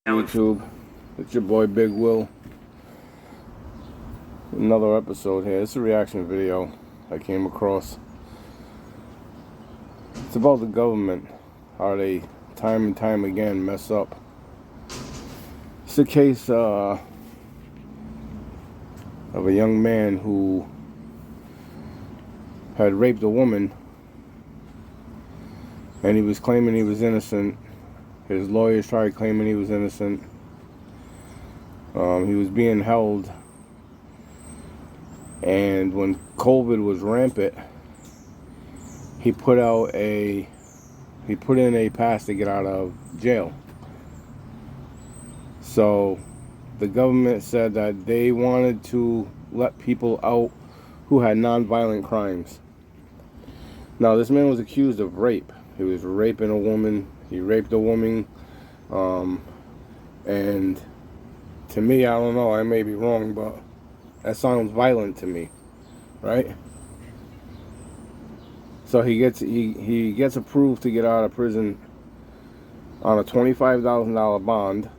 YouTube, it's your boy Big Will. Another episode here. It's a reaction video I came across. It's about the government, how they time and time again mess up. It's a case of a young man who had raped a woman, and he was claiming he was innocent. His lawyers tried claiming he was innocent. He was being held, and when COVID was rampant, he put in a pass to get out of jail. So the government said that they wanted to let people out who had non-violent crimes. Now, this man was accused of rape. He was raping a woman. He raped a woman, and to me, I don't know, I may be wrong, but that sounds violent to me, right? So he gets approved to get out of prison on a $25,000 bond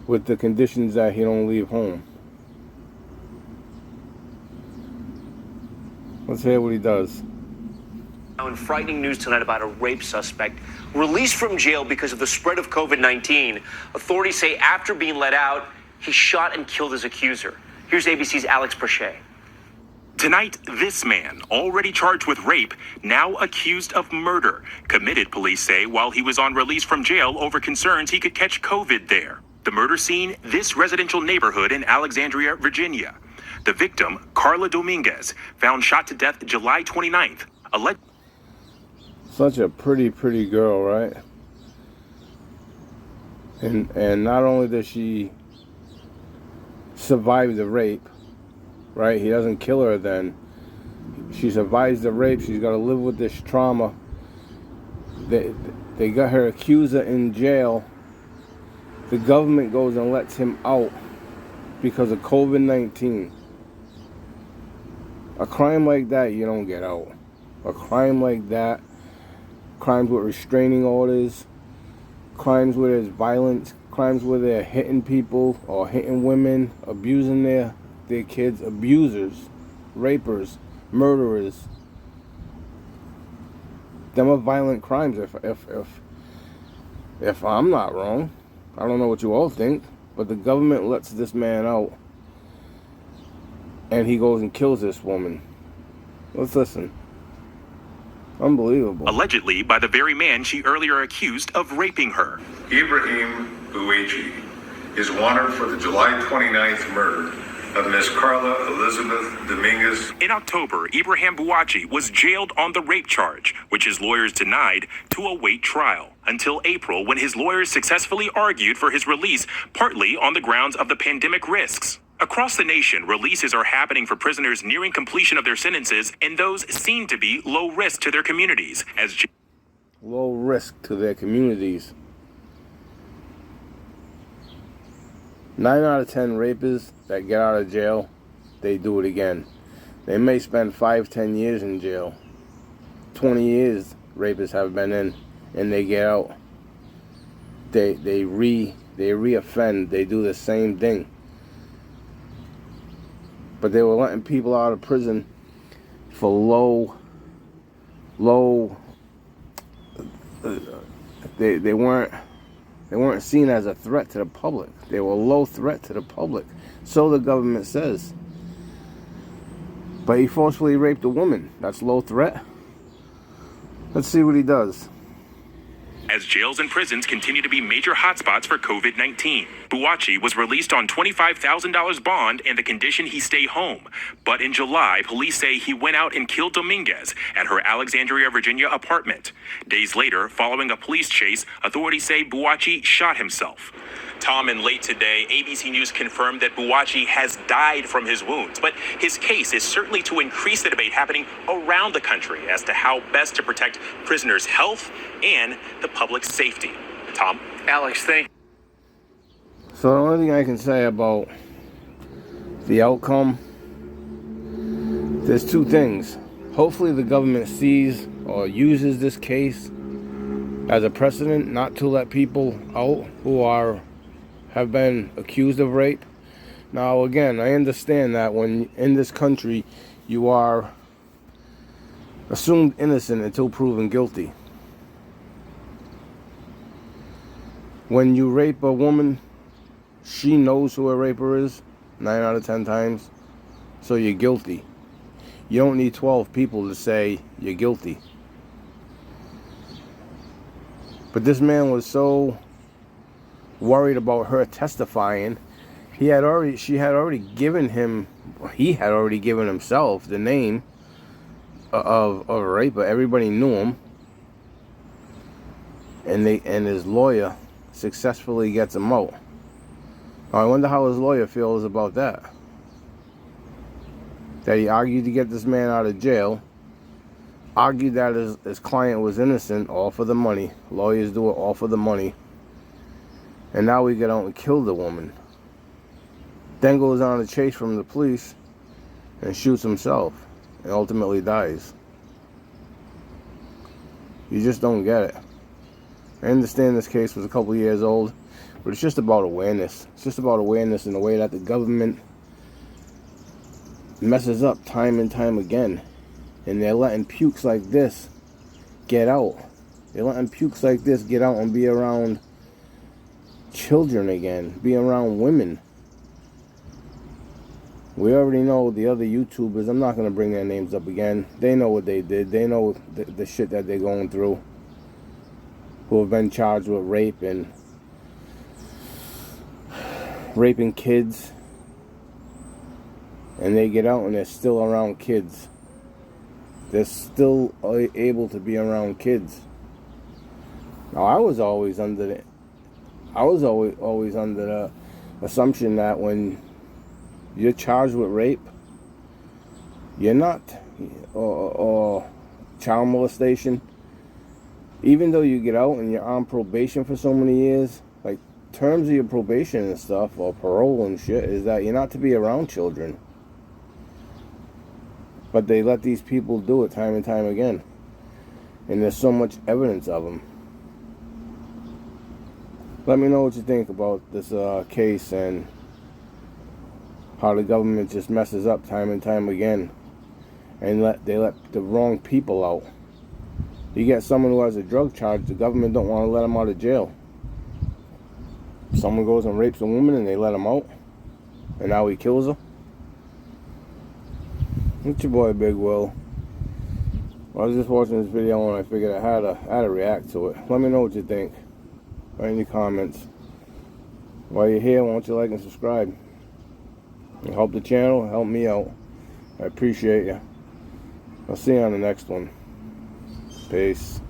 with the conditions that he don't leave home. Let's hear what he does. In frightening news tonight about a rape suspect released from jail because of the spread of COVID-19. Authorities say after being let out, he shot and killed his accuser. Here's ABC's Alex Prochet. Tonight, this man, already charged with rape, now accused of murder, committed, police say, while he was on release from jail over concerns he could catch COVID there. The murder scene, this residential neighborhood in Alexandria, Virginia. The victim, Carla Dominguez, found shot to death July 29th. Such a pretty girl, right? And not only does she survive the rape, right? He doesn't kill her then. She survives the rape. She's got to live with this trauma. They got her accuser in jail. The government goes and lets him out because of COVID-19. A crime like that, you don't get out. A crime like that, crimes with restraining orders, crimes where there's violence, crimes where they're hitting people or hitting women, abusing their kids, abusers, rapers, murderers. Them are violent crimes if I'm not wrong. I don't know what you all think, but the government lets this man out and he goes and kills this woman. Let's listen. Unbelievable. Allegedly by the very man she earlier accused of raping her. Ibrahim Bouachi is wanted for the July 29th murder of Miss Carla Elizabeth Dominguez. In October, Ibrahim Bouachi was jailed on the rape charge, which his lawyers denied, to await trial, until April when his lawyers successfully argued for his release, partly on the grounds of the pandemic risks. Across the nation, releases are happening for prisoners nearing completion of their sentences and those seen to be low risk to their communities. Low risk to their communities. 9 out of 10 rapists that get out of jail, they do it again. They may spend 5-10 years in jail. 20 years rapists have been in, and they get out. They re-offend. They do the same thing. But they were letting people out of prison for they weren't seen as a threat to the public. They were a low threat to the public. So the government says. But he forcefully raped a woman. That's low threat. Let's see what he does. As jails and prisons continue to be major hotspots for COVID-19. Bouachi was released on $25,000 bond and the condition he stay home. But in July, police say he went out and killed Dominguez at her Alexandria, Virginia apartment. Days later, following a police chase, authorities say Bouachi shot himself. Tom, and late today, ABC News confirmed that Bouachi has died from his wounds. But his case is certainly to increase the debate happening around the country as to how best to protect prisoners' health and the public's safety. Tom? Alex, thank you. So the only thing I can say about the outcome, there's two things. Hopefully the government sees or uses this case as a precedent not to let people out who have been accused of rape. Now again, I understand that when in this country you are assumed innocent until proven guilty. When you rape a woman, she knows who a raper is 9 out of 10 times, so you're guilty. You don't need 12 people to say you're guilty. But this man was so worried about her testifying, he had already given himself the name of a raper. Everybody knew him, and his lawyer successfully gets him out. Now, I wonder how his lawyer feels about that. That he argued to get this man out of jail, argued that his client was innocent, all for the money. Lawyers do it all for the money. And now we get out and kill the woman. Then goes on a chase from the police and shoots himself and ultimately dies. You just don't get it. I understand this case was a couple years old, but it's just about awareness. It's just about awareness in the way that the government messes up time and time again. And they're letting pukes like this get out. They're letting pukes like this get out and be around children again, be around women. We already know the other YouTubers. I'm not going to bring their names up again. They know what they did. They know the shit that they're going through. Who have been charged with rape and raping kids. And they get out and they're still around kids. They're still able to be around kids. Now, I was always under the assumption that when you're charged with rape, you're not, or child molestation, even though you get out and you're on probation for so many years, like terms of your probation and stuff, or parole and shit, is that you're not to be around children. But they let these people do it time and time again. And there's so much evidence of them. Let me know what you think about this case and how the government just messes up time and time again. And they let the wrong people out. You get someone who has a drug charge, the government don't want to let them out of jail. Someone goes and rapes a woman and they let him out. And now he kills her. It's your boy Big Will. I was just watching this video and I figured I had to react to it. Let me know what you think. Write in the comments. While you're here, why don't you like and subscribe? It'll help the channel, help me out. I appreciate you. I'll see you on the next one. Peace.